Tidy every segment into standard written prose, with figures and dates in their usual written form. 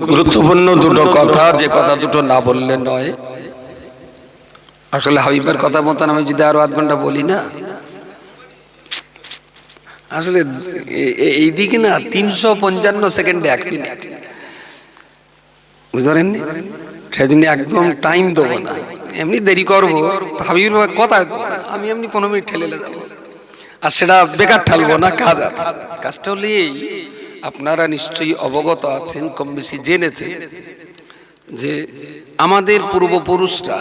গুরুত্বপূর্ণ দুটো কথা, যে কথা দুটো না বললে নয়। আসলে হাবিবের কথা মতন আমি যদি আরো আধ ঘন্টা বলি না, আসলে এইদিকে না 355 সেকেন্ডে 1 মিনিট, বুঝতে পারেননি? সেদিন একদম টাইম দেবো না, এমনি দেরি করবো। হাবিবের কথায় দেবো না, আমি এমনি 15 মিনিট ঠেলে যাবো, আর সেটা বেকার ঠেলবো না, কাজ আছে। কাজটা হলে এই, আপনারা নিশ্চয়ই অবগত আছেন, কম বেশি জেনেছেন যে আমাদের পূর্বপুরুষরা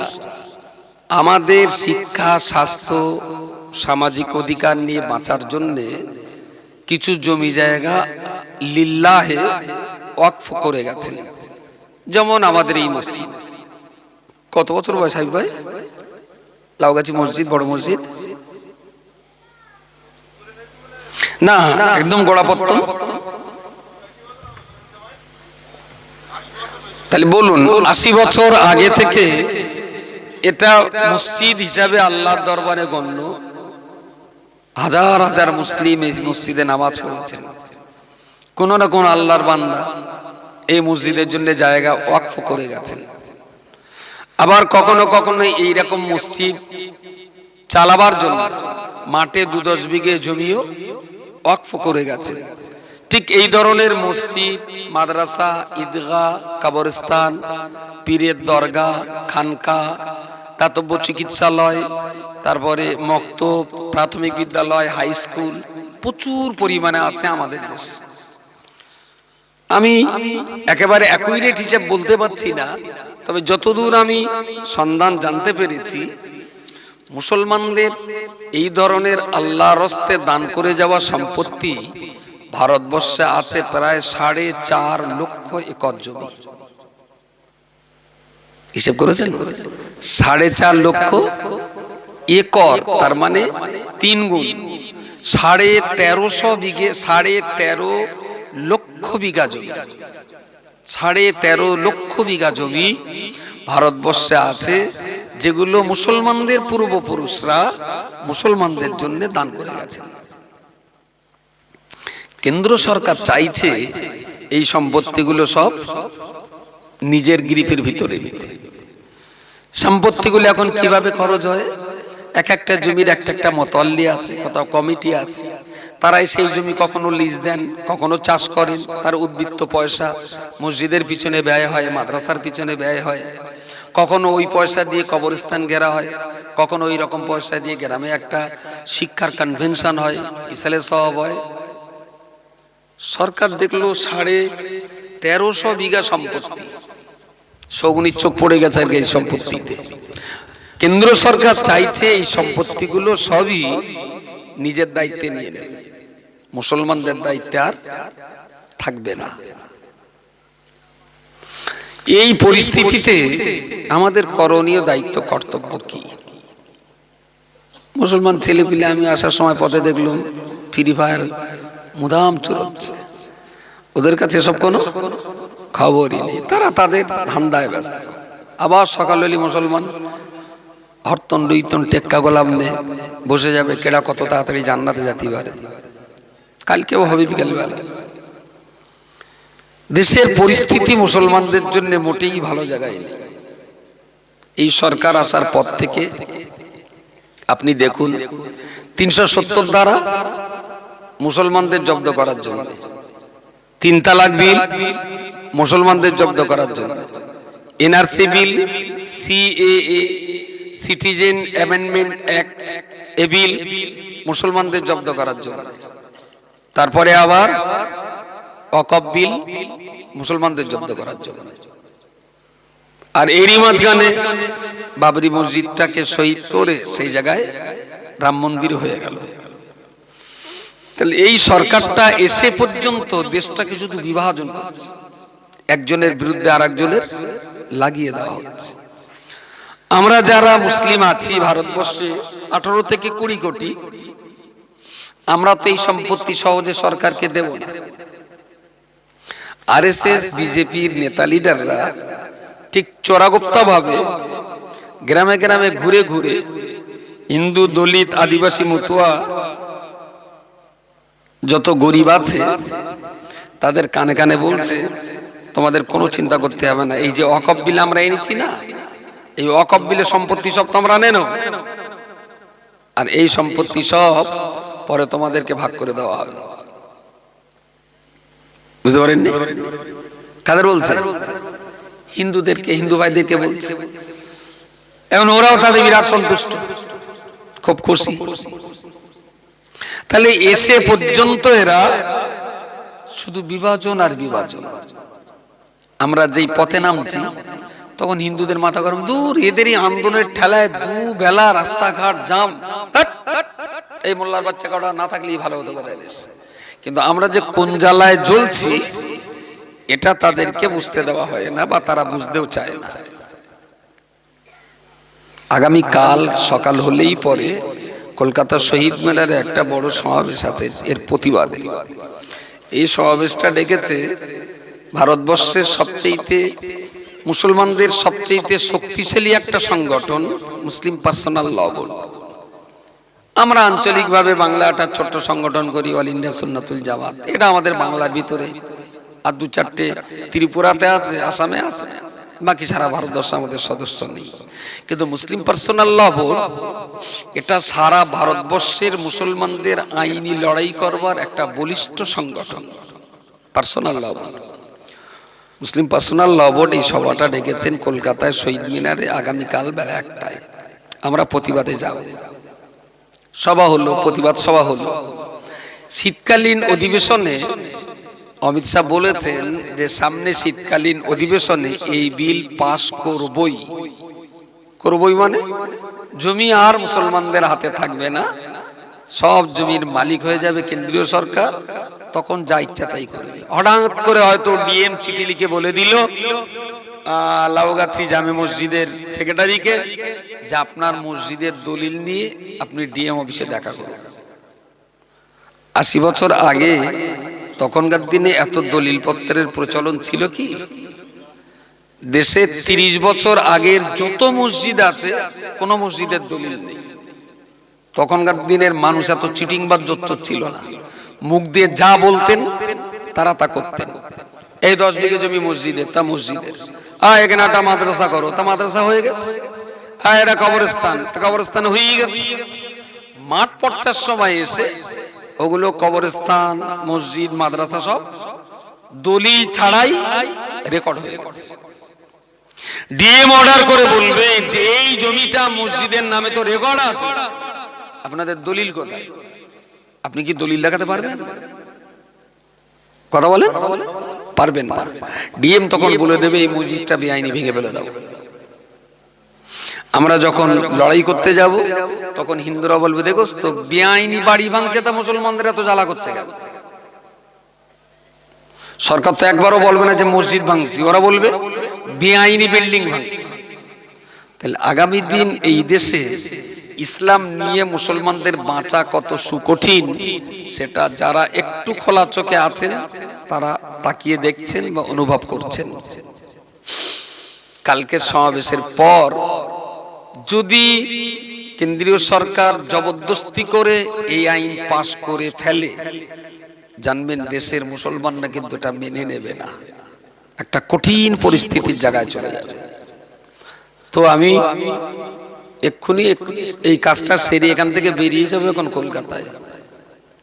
আমাদের শিক্ষা, স্বাস্থ্য, সামাজিক অধিকার নিয়ে বাঁচার জন্যে কিছু জমি জায়গা লিল্লাহে ওয়াকফ করে গেছেন। যেমন আমাদের এই মসজিদ, কত বছর বয়স হাবিব ভাই? লাউগাছি মসজিদ, বড় মসজিদ না, একদম গোড়াপত্তন। তাহলে বলুন, 80 বছর আগে থেকে এটা মসজিদ হিসাবে আল্লাহর দরবারে গণ্য। হাজার হাজার মুসলিম এই মসজিদে নামাজ পড়েছেন। কোন না কোন আল্লাহর বান্দা এই মসজিদের জন্য জায়গা ওয়াকফ করে গেছেন। আবার কখনো কখনো এইরকম মসজিদ চালাবার জন্য মাঠে 2-10 বিঘে জমিও ওয়াকফ করে গেছেন। ঠিক এই ধরনের মসজিদ, মাদ্রাসা, ঈদগাহ, কবরস্থান, পীরের দরগা, খানকা, দাতব্য চিকিৎসালয়, তারপরে মক্তব, প্রাথমিক বিদ্যালয়, হাই স্কুল প্রচুর পরিমাণে আছে আমাদের দেশে। আমি একেবারে অ্যাকুরেট হিসাব বলতে পারছি না, তবে যতদূর আমি সন্ধান জানতে পেরেছি, মুসলমানদের এই ধরনের আল্লাহর রাস্তায় দান করে যাওয়া সম্পত্তি ভারতবর্ষে আছে প্রায় 4.5 লক্ষ একর জমি। হিসেব করেছেন? 4.5 লক্ষ একর, তার মানে 3 গুণ, 1350 বিঘে, 13.5 লক্ষ বিঘা জমি। 13.5 লক্ষ বিঘা জমি ভারতবর্ষে আছে, যেগুলো মুসলমানদের পূর্বপুরুষরা মুসলমানদের জন্য দান করে গেছেন। কেন্দ্র সরকার চাইছে এই সম্পত্তিগুলো সব নিজের গ্রিপের ভিতরে নিতে। সম্পত্তিগুলো এখন কিভাবে খরচ হয়? এক একটা জমির একটা মতওয়াল্লি আছে, কোথাও কমিটি আছে, তারাই সেই জমি কখনো লিজ দেন, কখনো চাষ করেন। তার উদ্বৃত্ত পয়সা মসজিদের পিছনে ব্যয় হয়, মাদ্রাসার পিছনে ব্যয় হয়, কখনো ওই পয়সা দিয়ে কবরস্থান ঘেরা হয়, কখনো ওই রকম পয়সা দিয়ে গ্রামে একটা শিক্ষার কনভেনশন হয়, ইসলে সওয়াব হয়। সরকার দেখলো 1350 বিঘা সম্পত্তি, শগুনির চোখ পড়ে গেছে আর এই সম্পত্তিতে। কেন্দ্র সরকার চাইছে এই সম্পত্তিগুলো সবই নিজের দায়িত্বে নিয়ে নেবে, মুসলমানদের দায়িত্বে আর থাকবে না। এই পরিস্থিতিতে আমাদের করণীয় দায়িত্ব, কর্তব্য কি? মুসলমান ছেলেপিলে, আমি আসার সময় পথে দেখলাম ফ্রি ফায়ার মুদাম চলছে, ওদের কাছে এসব কোনো খবরই নেই, তারা তাদের ধান্দায় ব্যস্ত। আবার সকাল হলে মুসলমান হরতন দুইতন টেক্কা গোলাম নে বসে যাবে, কেডা কত তাড়াতাড়ি জান্নাতে যেতে পারে, কালকেও হবে বিকেলবেলা। দেশের পরিস্থিতি মুসলমানদের জন্য মোটেই ভালো জায়গায় নেই। এই সরকার আসার পর থেকে আপনি দেখুন, 370 ধারা মুসলমানদের জব্দ করার জন্য, 3 তালাক বিল মুসলমানদের জব্দ করার জন্য, এনআরসি বিল, সিএএ, সিটিজেন অ্যামেন্ডমেন্ট অ্যাক্ট, এ বিল মুসলমানদের জব্দ করার জন্য। তারপরে আবার ওয়াকফ বিল মুসলমানদের জব্দ করার জন্য। আর এরই মাঝখানে বাবরি মসজিদটাকে শহীদ করে সেই জায়গায় রাম মন্দির হয়ে গেল। তাহলে এই সরকারটা এসে পর্যন্ত দেশটাকে শুধু বিভাজন করছে, একজনের বিরুদ্ধে আরেকজনের লাগিয়ে দেওয়া হচ্ছে। আমরা যারা মুসলিম আছি ভারতবর্ষে 18 থেকে 20 কোটি, আমরা তো এই সম্পত্তি সহজে সরকারকে দেব না। আরএসএস, বিজেপির নেতা লিডাররা ঠিক চোরাগুপ্তা ভাবে গ্রামে গ্রামে ঘুরে ঘুরে হিন্দু, দলিত, আদিবাসী, মতুয়া যত গরিব আছে তাদের কানে কানে বলছে তোমাদের কোনো চিন্তা করতে হবে না। এই যে ওয়াকফ বিল আমরা এনেছি না, এই ওয়াকফ বিলের সম্পত্তি সব তোমরা নেনো, আর এই সম্পত্তি সব পরে তোমাদেরকে ভাগ করে দেওয়া হবে। বুঝতে পারেননি? কাদের বলছে? হিন্দুদেরকে, হিন্দু ভাইদেরকে বলছে। এখন ওরাও তাদের বিরাট সন্তুষ্ট, খুব খুশি। তাহলে এসে পর্যন্ত এরা শুধু বিভাজন আর বিভাজন। আমরা যেই পথে নামছি তখন হিন্দুদের মাথা গরম, দূর এদেরই আন্দোলনের ঠেলায় দুবেলা রাস্তাঘাট জাম, এই মোল্লার বাচ্চা কটা না থাকলেই ভালো হতো বোধহয় দেশ। কিন্তু আমরা যে কোন জ্বালায় জ্বলছি এটা তাদেরকে বুঝতে দেওয়া হয় না, বা তারা বুঝতেও চায় না। আগামী কাল সকাল হলেই পরে কলকাতার শহীদ মিনারে একটা বড় সমাবেশ আছে এর প্রতিবাদে। এই সমাবেশটা ডেকেছে ভারতবর্ষের সবচেয়ে মুসলমানদের সবচেয়ে শক্তিশালী একটা সংগঠন মুসলিম পার্সোনাল ল বোর্ড। আমরা আঞ্চলিকভাবে বাংলাটা ছোট্ট সংগঠন করি, অল ইন্ডিয়া সুন্নাতুল জামাত, এটা আমাদের বাংলার ভিতরে, আর দু চারটে ত্রিপুরাতে আছে, আসামে আছে, বাকি সারা ভারতবর্ষে আমাদের সদস্য নেই। কিন্তু মুসলিম পার্সোনাল ল বোর্ড এটা সারা ভারতবর্ষের মুসলমানদের আইনি লড়াই করবার একটা বলিষ্ঠ সংগঠন। পার্সোনাল ল বোর্ড, মুসলিম পার্সোনাল ল বোর্ড এই সভাটা ডেকেছেন কলকাতায় শহীদ মিনারে আগামীকাল বেলা 1টায়। আমরা প্রতিবাদে যাব। সভা হলো, প্রতিবাদ সভা হলো। শীতকালীন অধিবেশনে অমিত শাহ বলেছেন যে সামনে শীতকালীন অধিবেশনে এই বিল পাশ করবই। করবই মানে জমি আর মুসলমানদের হাতে থাকবে না, সব জমির মালিক হয়ে যাবে কেন্দ্রীয় সরকার, তখন যা ইচ্ছা তাই করবে। হঠাৎ করে হয়তো ডিএম চিঠি লিখে বলে দিল লাউগাছি জামে মসজিদের সেক্রেটারিকে যে আপনার মসজিদের দলিল নিয়ে আপনি ডিএম অফিসে দেখা করুন। 80 বছর আগে তখনকার দিনে এত দলিল পত্রের প্রচলন ছিল কি? দেশে 30 বছর আগের যত মসজিদ আছে কোন মসজিদের দলিল নেই। তখনকার দিনের মানুষ এত চিটিংবাজ জোচ্চর ছিল না, মুখ দিয়ে যা বলতেন তারা তা করতেন। এই 10 বিঘে জমি মসজিদের, তা মসজিদের। এখানে একটা মাদ্রাসা করো, তা মাদ্রাসা হয়ে গেছে। এটা কবরস্থান, তা কবরস্থান হয়ে গেছে। মাঠ পর্চার সময় এসে ওগুলো কবরস্থান, মসজিদ, মাদ্রাসা সব দলিল ছাড়াই রেকর্ড হয়ে গেছে। ডিএম অর্ডার করে বলবে যে এই জমিটা মসজিদের নামে তো রেকর্ড আছে, আপনাদের দলিল কোথায়? আপনি কি দলিল দেখাতে পারবেন? কথা বলেন, পারবেন না। ডিএম তখন বলে দেবে এই মসজিদটা বেআইনি ভেঙে ফেলে দাও। আমরা যখন লড়াই করতে যাব তখন হিন্দুরা বলবে দেখোস তো বেআইনি বাড়ি ভাঙছে, তা মুসলমানদের এত জ্বালা করছে কেন? সরকার তো একবারও বলবে না যে মসজিদ ভাঙছি, ওরা বলবে বেআইনি বিল্ডিং ভাঙছে। তাহলে আগামী দিন এই দেশে ইসলাম নিয়ে মুসলমানদের বাঁচা কত সুকঠিন সেটা যারা একটু খোলা চোখে আছেন তারা তাকিয়ে দেখছেন বা অনুভব করছেন। কালকের সমাবেশের পর যদি কেন্দ্রীয় সরকার জবরদস্তি করে এই আইন পাশ করে ফেলে, জানবেন দেশের মুসলমানরা কিন্তু এটা মেনে নেবে না, একটা কঠিন পরিস্থিতির জায়গায় চলে যাবে। তো আমি এক্ষুনি এই কাজটা সেরে এখান থেকে বেরিয়ে যাবো এখন কলকাতায়।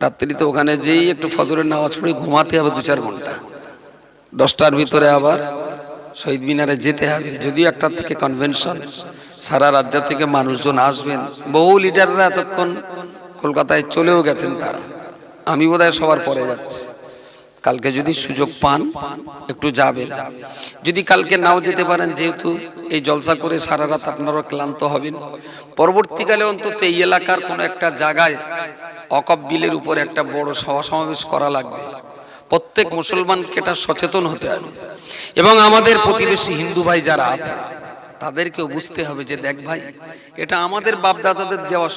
রাত্রিতে ওখানে যেই একটু ফজরের নামাজ পড়ে ঘুমাতে হবে 2-4 ঘন্টা। 10টার ভিতরে আবার শহীদ মিনারে যেতে হবে। যদিও 1টা থেকে কনভেনশন, সারা রাজ্য থেকে মানুষজন আসবেন, বহু লিডাররা এতক্ষণ কলকাতায় চলেও গেছেন, তারা আমি বোধহয় সবার পরে যাচ্ছি। কালকে যদি সুযোগ পান একটু যাবেন, যদি কালকে নাও যেতে পারেন, যেহেতু এই জলসা করে সারা রাত আপনারা ক্লান্ত হবেন, পরবর্তীকালে অন্তত এই এলাকার কোনো একটা জায়গায় ওয়াকফ বিলের উপর একটা বড় সভা সমাবেশ করা লাগবে। প্রত্যেক মুসলমানকে এটা সচেতন হতে হবে, এবং আমাদের প্রতিবেশী হিন্দু ভাই যারা আছে তাদেরকেও বুঝতে হবে যে দেখ ভাই, এটা আমাদের বাপদাদাদের দেওয়া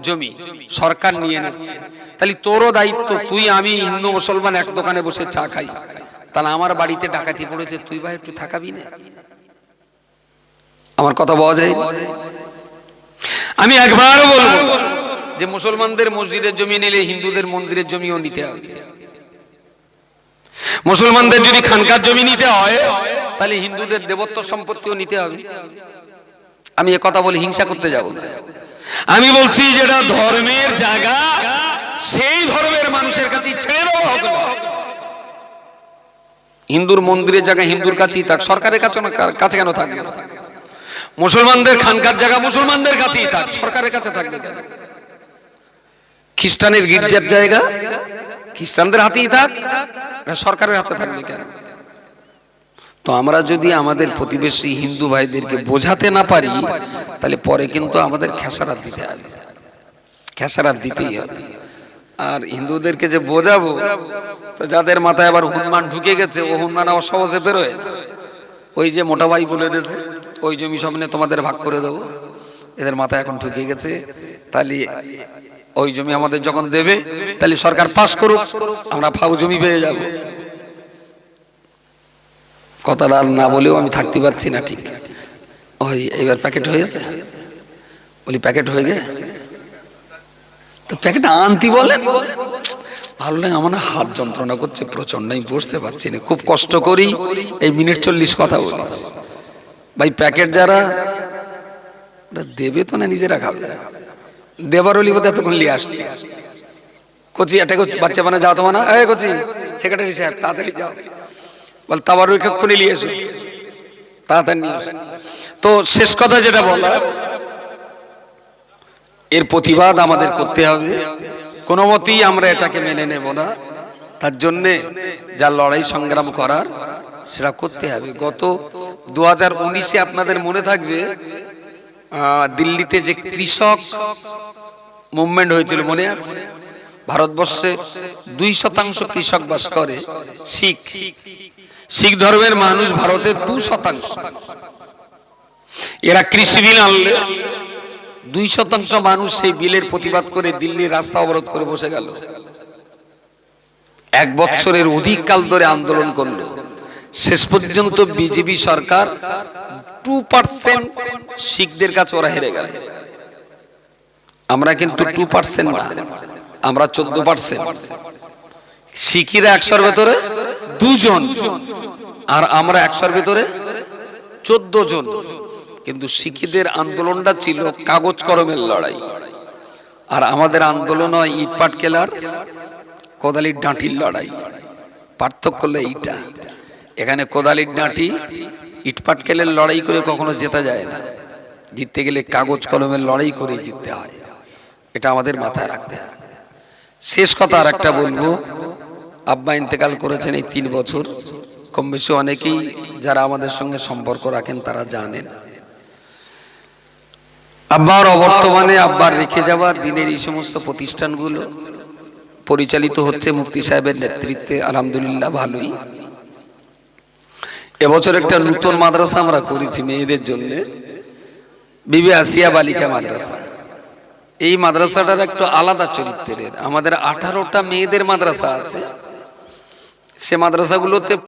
জমি সরকার নিয়ে নিচ্ছে, তাহলে তোরও দায়িত্ব। তুই আমি হিন্দু মুসলমান এক দোকানে বসে চা খাই, তাহলে আমার বাড়িতে ডাকাতি পড়েছে, তুই ভাই একটু থাকাবি না? আমার কথা বলা যায়? আমি একবারও বলবো যে মুসলমানদের মসজিদের জমি নিলে হিন্দুদের মন্দিরের জমিও নিতে হবে। মুসলমানদের যদি খানকার জমি নিতে হয় তাহলে হিন্দুদের দেবত্ব সম্পত্তিও নিতে হবে। আমি এ কথা বলে হিংসা করতে যাব না, আমি বলছি যেটা ধর্মের জায়গা সেই ধর্মের মানুষের কাছে ছেড়ে দেওয়া হবে। হিন্দুর মন্দিরের জায়গা হিন্দুর কাছেই থাক, সরকারের কাছে না, কাছে কেন থাকবে? মুসলমানদের খানকার জায়গা মুসলমানদের কাছেই থাক, সরকারের কাছে থাকবে কেন? খ্রিস্টানের গির্জার জায়গা খ্রিস্টানদের হাতেই থাক, সরকারের হাতে থাকবে কেন? তো আমরা যদি আমাদের প্রতিবেশী হিন্দু ভাইদেরকে বোঝাতে না পারি তাহলে পরে কিন্তু আমাদের খেসারাত দিতে হবে, খেসারাত দিতেই হবে। আর হিন্দুদেরকে যে বোঝাবো, তো যাদের মাথায় আবার হনুমান ঢুকে গেছে, ও হনুমান আবার সহজে বেরোয় না। ওই যে মোটা ভাই বলে দিয়েছে ওই জমি সব নিয়ে তোমাদের ভাগ করে দেবো, এদের মাথায় এখন ঢুকে গেছে। তাহলে ওই জমি আমাদের যখন দেবে তাহলে সরকার পাস করুক, আমরা ফাউ জমি পেয়ে যাব। কথাটা না বলেও আমি থাকতে পারছি না। ঠিক ওই এবার প্যাকেট হয়েছে, বলি প্যাকেট হয়ে গে তো প্যাকেট আনতি বলেন, ভালো লাগে। আমার না হাত যন্ত্রণা করছে প্রচন্ড, আমি বসতে পারছি না, খুব কষ্ট করি এই মিনিট 40 কথা বলেছি। ভাই প্যাকেট যারা দেবে তো না নিজেরা খাবে, দেবার হলি বোধ এতক্ষণ নিয়ে আসতে। কচি একটা বাচ্চা বানা যাও তোমার না, এই কচি সেক্রেটারি সাহেব তাড়াতাড়ি যাও, বল তাবার এক্ষুনি নিয়ে এসো, তাড়াতাড়ি নিয়ে এসো। তো শেষ কথা যেটা বলা, এর প্রতিবাদ আমাদের করতে হবে, কোনো মতেই আমরা এটাকে মেনে নেব না। তার জন্যে যা লড়াই সংগ্রাম করার সেটা করতে হবে। গত 2019-এ আপনাদের মনে থাকবে দিল্লিতে যে কৃষক মুভমেন্ট হয়েছিল, মনে আছে? ভারতবর্ষে 2% কৃষক বাস করে, শিখ ধর্মের মানুষ ভারতের 2%। এরা কৃষি বিল আনলে 2% মানুষ সেই বিলের প্রতিবাদ করে দিল্লির রাস্তা অবরোধ করে বসে গেল। 1 বছরের অধিক কাল ধরে আন্দোলন করলো, শেষ পর্যন্ত বিজেপি সরকার 2% শিখদের কাছে ওরা হেরে গেল। আমরা কিন্তু 2% না, আমরা 14%। শিখিরা 100-র ভেতরে 2 জন, আর আমরা 100-র ভেতরে 14 জন। কিন্তু শিখিদের আন্দোলনটা ছিল কাগজ কলমের লড়াই, আর আমাদের আন্দোলন হয় ইট পাট কেলার কোদালির ডাঁটির লড়াই। পার্থক্য হলো এইটা, এখানে কোদালির ডাঁটি ইট পাট কেলের লড়াই করে কখনো জেতা যায় না, জিততে গেলে কাগজ কলমের লড়াই করে জিততে হয়, এটা আমাদের মাথায় রাখতে হবে। শেষ কথা আর একটা বলবো, আব্বা ইন্তেকাল করেছেন এই 3 বছর, কম বেশি অনেকেই যারা আমাদের সঙ্গে সম্পর্ক রাখেন তারা জানেন। আব্বার অবর্তমানে আব্বার রেখে যাওয়া দিনের এই সমস্ত প্রতিষ্ঠানগুলো পরিচালিত হচ্ছে মুফতি সাহেবের নেতৃত্বে, আলহামদুলিল্লাহ ভালোই। এবছর একটা নতুন মাদ্রাসা আমরা করেছি মেয়েদের জন্য, বিবি আসিয়া বালিকা মাদ্রাসা। এই মাদ্রাসাটার একটু আলাদা চরিত্রের, আমাদের 18টা মেয়েদের মাদ্রাসা আছে, সে মাদ্রাসাগুলোতে